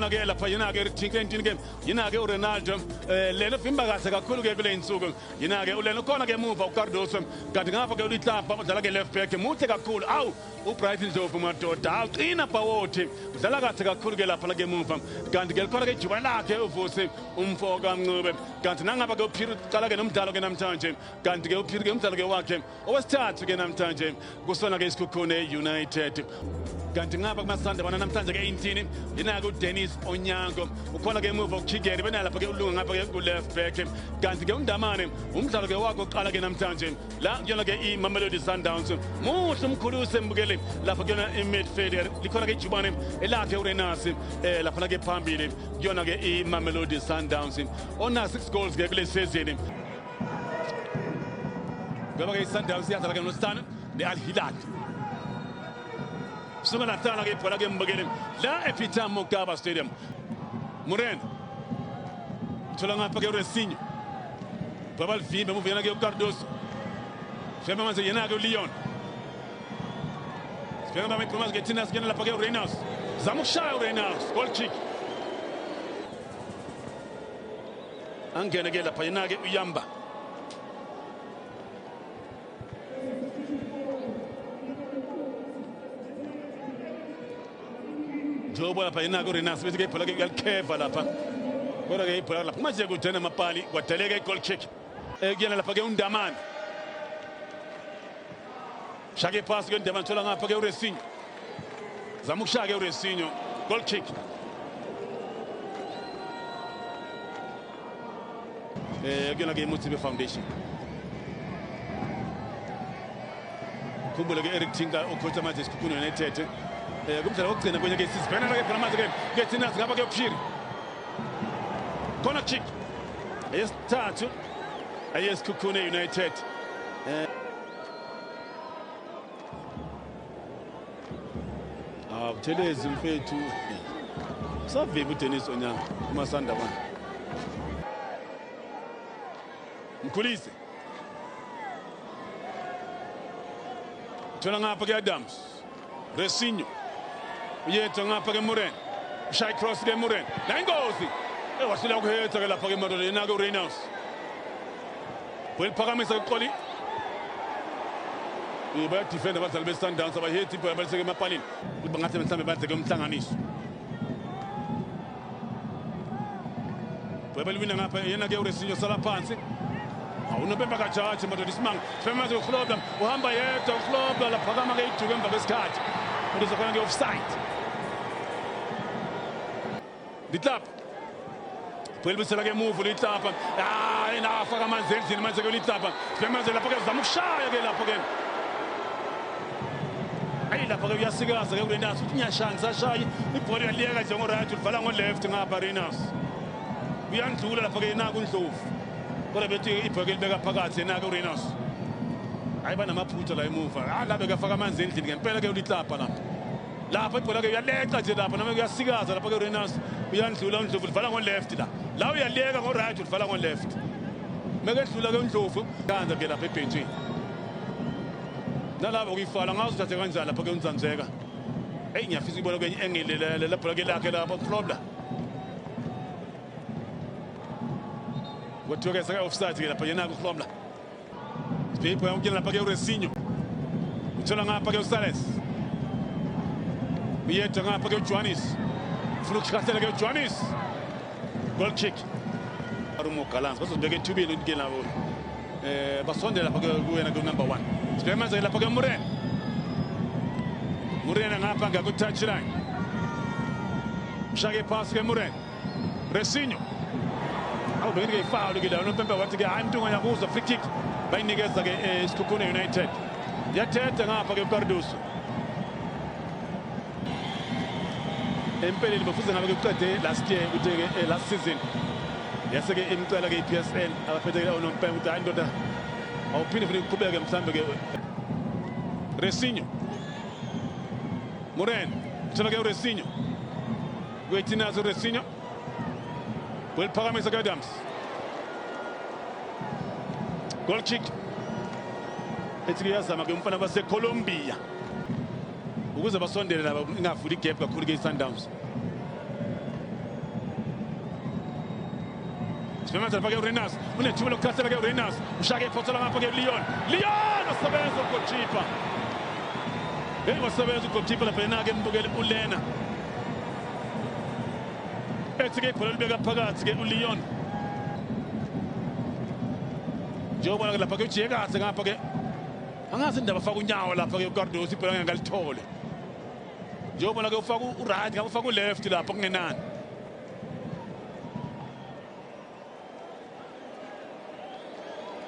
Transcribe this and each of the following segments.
Ke lapha yena ke Tinkentin ke yena ke uRonaldo lena vimba kahle kakhulu ke kule insuku yena ke ulena khona ke emuva uCardoso kanti ngapha ke ulihlapha udlala ke left back muhle kakhulu awu uBright Ndlovu madoda aqina Bawothi udlala kahle kakhulu ke lapha ke emuva kanti ke likhona ke ijuba lakhe uvusi umfo kaNcube kanti nangapha ke uPhiri uqala ke nomdlalo ke namhlanje kanti ke uPhiri ke umdlalo ke wakhe owesithathu ke namhlanje kusona ke isikhukhune United kanti ngapha kumasanda bana namhlanje ke 18 yena ke Dennis Onyango ukhona ke emuva uKhigeri bena lapha ke ulunga ngapha ke ku left back kanti ke uNdamane umdlalo ke wakhe oqala ke namhlanje la kuyona ke iMamelodi Sundowns muhle umkhulusi embukele lapha kuyona imidfielder likhona ke ijubane elakhe uRenasi lapha ke phambili kuyona ke iMamelodi Sundowns ona 6 goals ke kule season ngoba ke Sundowns iyadlala ke noStana neAl Hilal Sungana tana ke ibhola ke mbukele la ePeter Mokaba Stadium Muren thola ngapha ke uResinho babal vimbe muvena ke uCardoso Fema manje yena ke uLeon Fema manje promise ke Tinas ke lapha ke uReynolds zamushaya uReynolds goal kick angena ke lapha yena ke uYamba Jobo lapha yena ke Renas bese ke ibhola ke yalikeva lapha kodwa ke ibhola lapha manje kujena mapali kwadeleka igoal kick kuyena lapha ke uNdamane shake pass ke uNdamane thola ngapha ke uResinho zama ukushaya ke uResinho goal kick kuyena ke iMotsibe Foundation khumbula ke Eric Tinka ucoach manje isikhukhune United kumdlalo wokugcina kwenye ke sisibhena ke phela manje ke Tinas ngapha ke uPhiri corner kick eyesithathu ayesikhukhune United Buthelezi mfethu saviva uDennis Onyango uMasanda bana Mkhulise thola ngapha ke Adams Resinho uyetha ngapha ke Muren shy cross ke Muren la ingozi wasila ukuhetha ke lapha ke Madoda yena ke uReynolds weliphakamisa uqoli baya defend abadlali beSundowns abahethi ibhola baliseke emapalini ngathi mhlambe badle ke umhlanganiso bebelwina ngapha yena ke uResinho sala phansi awunobemba kajaji Madoda isimanga fema nje uhlobla uhamba yedwa uhlobla laphakama ke ijuke emva kwesikhathi kuze khona ke offside Litlap Phelibisela ke move Litlap ina afaka amanzi endlini manje ke Litlap manje lapha ke zama ukushaya ke lapha ke lapha ke uyasikaza ke kuLenas uthi nyashanga sashaya ibhola yaliyeka nje ngo-right ulivala ngo-left ngapha Reynolds uyandlula lapha ke naku uNdlovu kodwa bethi ibhola ke libeka phakathi naku uReynolds hayi banamaphutha la emuva labe kafaka amanzi endlini ngempela ke uLitlap lapha ibhola ke uyaleqa nje lapha noma kuyasikaza lapha ke Reynolds uyandlula uNdlovu ulivala ngo-left la uyaliyeka ngo-right ulivala ngo-left meke edlula ke uNdlovu kanza ke lapha ebhentshini nalapho kuyifala ngazi uthathe kanjani lapha ke uNzanzeka ngiyafisa ibona kwenye engile lebhola ke lakhe lapha uhlobla kwathiwa ke seka offside ke lapha yena uhlobla siphiwe yonke lapha ke uResinho uthola ngapha ke uSales uyedwa ngapha ke uJohannes ufuna ukushikhathela ke uJohannes goal kick Arumo Galans bazobeka ethubeni ke labo basondela lapha ke kuyena ke number 1 sibheke manje lapha ke Muren ngapha ngaku touch line shake pass ke Muren Resinho awubeke ke foul ke la uNopembe wathi ke hayi mntunga yakuza free kick bayinikeza ke isikhukhune United yathetha ngapha ke uCardoso empeleni bafuze ngabe kuqede last year ukuthi last season yaseke imcela ke iPSL abaphethe ke uNopembe ukuthi hayi ndoda awuphinde futhi uqhubeke mhlambe ke Resinho Muren thola ke uResinho kweTinas uResinho weliphakamisa ke Adams goal kick ethi kuyazama ke umfana baseColombia ukuze basondele laba ingavuli igap kakhulu ke iSundowns Sipemeza lapha-ke uRenas unethuba lokukhasela-ke uRenas ushaya iphoso lapha-ke Leon wasebenza ugolkipa wasebenza ugolkipa lapha yena-ke mbukele uLena ethi-ke ibhola libeka phakathi-ke uLeon njengobona-ke lapha-ke ujekazi ngapha-ke angazi indaba afaka unyawo lapha-ke uCardoso ibhola angalithole njengobona-ke ufaka u-right ngabe ufaka u-left lapha kungenani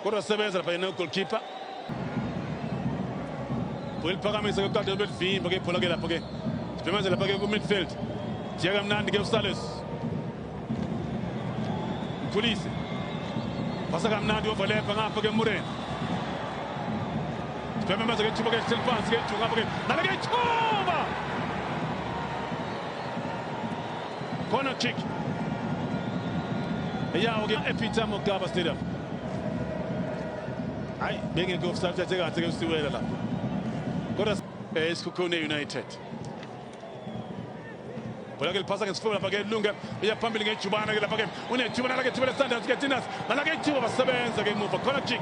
kodwa sebenza lapha yena ugolkipa Phakamise ke uCardoso belivimba ke ibhola-ke lapha-ke Sipemeza lapha-ke ku-midfield jiyeka mnandi-ke uSales Mkhulise pasa kamnandi overlap ngapha-ke Muren Sipemeza-ke ithuba-ke lihleli phansi-ke ngapha-ke nale-ke ithuba corner kick eyawo-ke ePeter Mokaba Stadium hayi bengeke offside uthathe kahle-ke usiwela lapha kodwa eSikhukhune United bola-ke liphasa ngesifuba lapha-ke Lunga iya phambili ngejubana-ke lapha-ke unethuba nala-ke ithuba leSundowns-ke Tinas nala-ke ithuba basebenza-ke emuva corner kick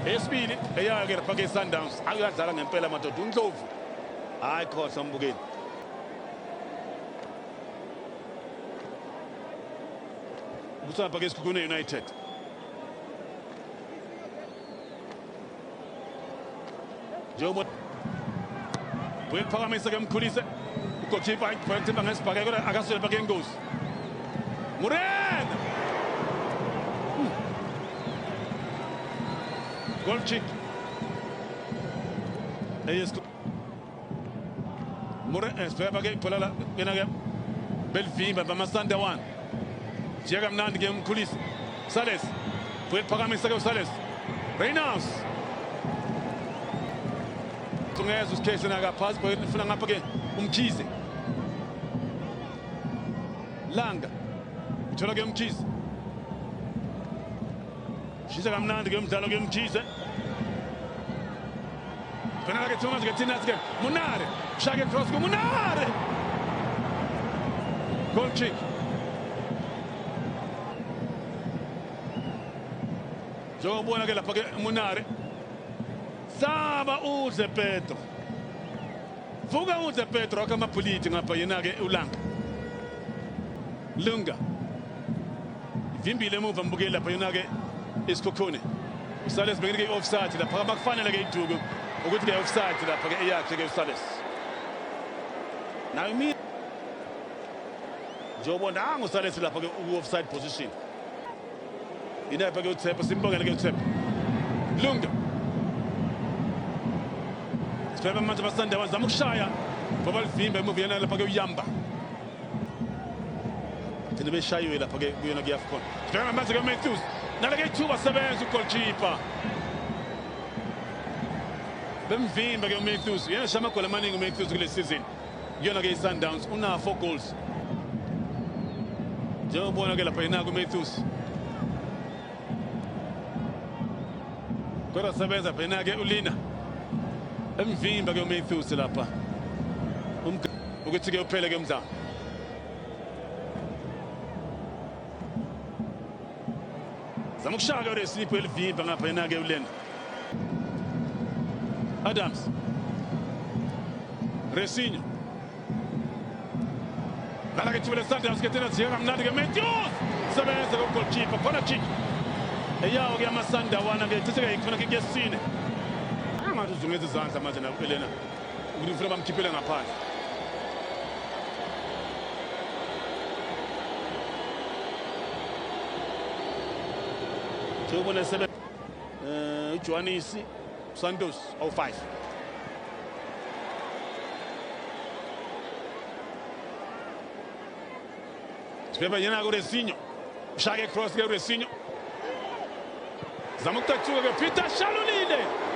eyesibili eyayo-ke lapha-ke iSundowns akuyadlala ngempela madoda uNdlovu hayi khosa mbukeli ukuthi lapha-ke eSikhukhune United njengoba uyeliphakamisa-ke Mkhulise ugolkipa ayithimba ngesibhakeke kodwa akaswele lapha-ke ingozi Muren goal kick Muren sibheka-ke ibhola la yena-ke belivimba bama-Sundown jiyeka mnandi-ke Mkhulise Sales uyeliphakamisa-ke uSales Reynolds ungeza usikhehle nakaphasi ufuna ngapha-ke uMkhize Langa uthola-ke uMkhize shisa kamnandi-ke umdlalo-ke uMkhize penala-ke Thomas-ke Tinas-ke Munare ushaya-ke cross-ke Munare goal kick njengobona-ke lapha-ke Munare Saba uze Pedro vuka uze Pedro akamapuliti ngapha yena-ke uLanga Lunga ivimbile emuva mbukeli lapha yena-ke iSikhukhune uSales bekile-ke i-offside lapha makufanele-ke iduku ukuthi-ke offside lapha-ke eyakhe-ke uSales nayo mina njengobona uSales lapha-ke uku-offside position inapha-ke uThepha simbongele-ke uThepha Lunga Sibheka manje abaSundowns bazama ukushaya ngoba livimba emuva yena lapha-ke uyamba thina beshayiwe lapha-ke kuyona kuyafkhona sibheka manje-ke Matthews nala-ke ithuba sebenza ugolkipa bemvimba-ke uMatthews yena shaya amagoli amaningi uMatthews kule season kuyona-ke iSundowns una 4 goals njengobona-ke lapha yena-ke uMatthews kodwa sebenza lapha yena-ke uLina emvimba-ke uMatthews lapha ukuthi-ke uphele-ke umdlalo zama ukushaya-ke uResipho elivimba ngapha yena-ke uLena Adams Resinho nala-ke ithuba leSundowns-ke tena ziyeka kamnandi-ke Matthews sebenza-ke ugolkipa corner kick eyawo-ke ama-Sundown-ke ithathe-ke ikhona kick yesine angathi uzungeza izandla manje nakuLena ukuthi ufuna bamkhiphele ngaphandle njengobona sebe uJohanisi Santos 05 sibeba yena kuResinho ushaya cross-ke uResinho zama ukuthathuka-ke Peter Shalulile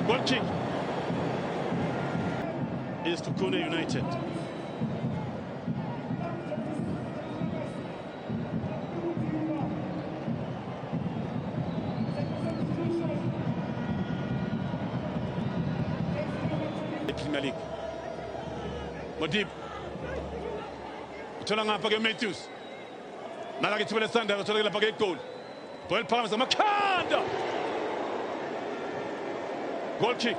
goal kick iSikhukhune United Premier League Modib uthola ngapha-ke Matthews nala-ke ithibele Sundowns atholakele lapha-ke igoli bhola phakamisa Makhanda goal kick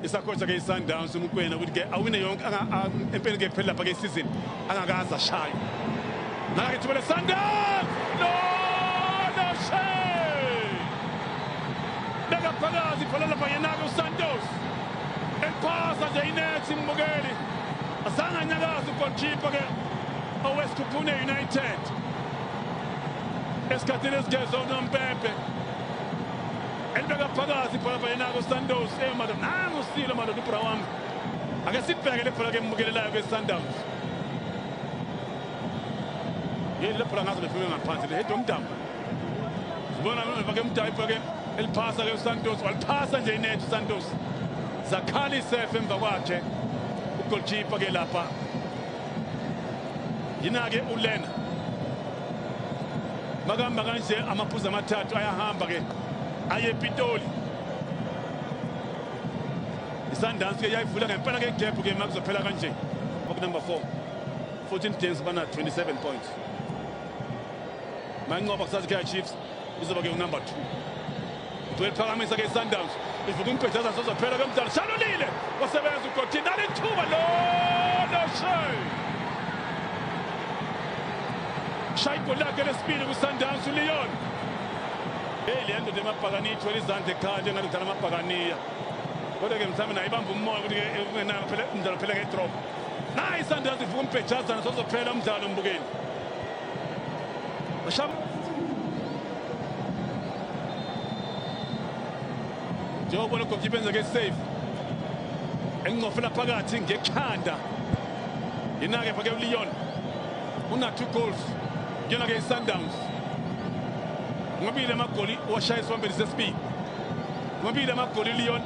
isakhoza-ke i-Sundowns uMokoena ukuthi-ke awine yonke empeleni-ke kuphela lapha-ke isizini angakaze ashaye nala-ke ithibele Sundowns no shame beka phakathi bhola lapha yenake uSantos elphasa nje inethi Mbukeli azange anyakaze ugolkipa-ke oWest Kupune United esikhathini esigezwe uNompepe elibeka phakathi bhola lapha yenake uSantos madoda nangu usilo madoda uBrawam ake sibheke le bhola-ke embukelelayo ke-Sundowns yini le bhola ngaze lefike ngaphansi lehedwa umdamu sibona ke umdayipha-ke eliphasa-ke uSantos waliphasa nje inethi uSantos Zakhali Sefe emva kwakhe ugolkipa-ke lapha yina-ke uLena makahamba kanje amaphuzu amathathu ayahamba-ke aye ePitoli iSundowns-ke yayivula ngempela-ke igephu-ke ma kuzophela kanje number 4 14 games bana 27 points manqoba kusazi Kaizer Chiefs izoba-ke unumber 2 weliphakamisa-ke iSundowns ivuka umpethaza sozophela-ke mdala shalulile wasebenza uGolkini nali ithuba lo shay shaya igoli lakhe lesibili kuSundowns uLeon le ndoda emabhakaniya ithwele izandla ekhaya njengathi kudala amabhakaniya kodwa-ke mhlawumbe naye ibamba umoya ukuthi-ke ungenayo phela umdlalo phela nge-drop nayi iSundowns ivuka umpetshazana sozophela umdlalo Mbukeli njengobona uGolkipa enze-ke safe engqofela phakathi ngekhanda yina-ke phake uLeon una-2 goals kuyona-ke iSundowns ngobile amagoli washaya isiwambeli sesibili ngobile amagoli uLeon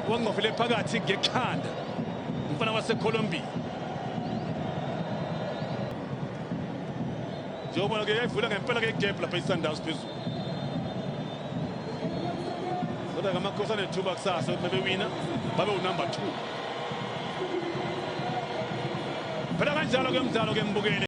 wangqofele phakathi ngekhanda umfana waseColombia njengobona-ke yayivula ngempela-ke igephu lapha iSundowns phezulu kodwa-ke amakhosi anethuba kusasa ukuthi babewina babe unumber 2 phela kanjalo-ke umdlalo-ke Mbukeli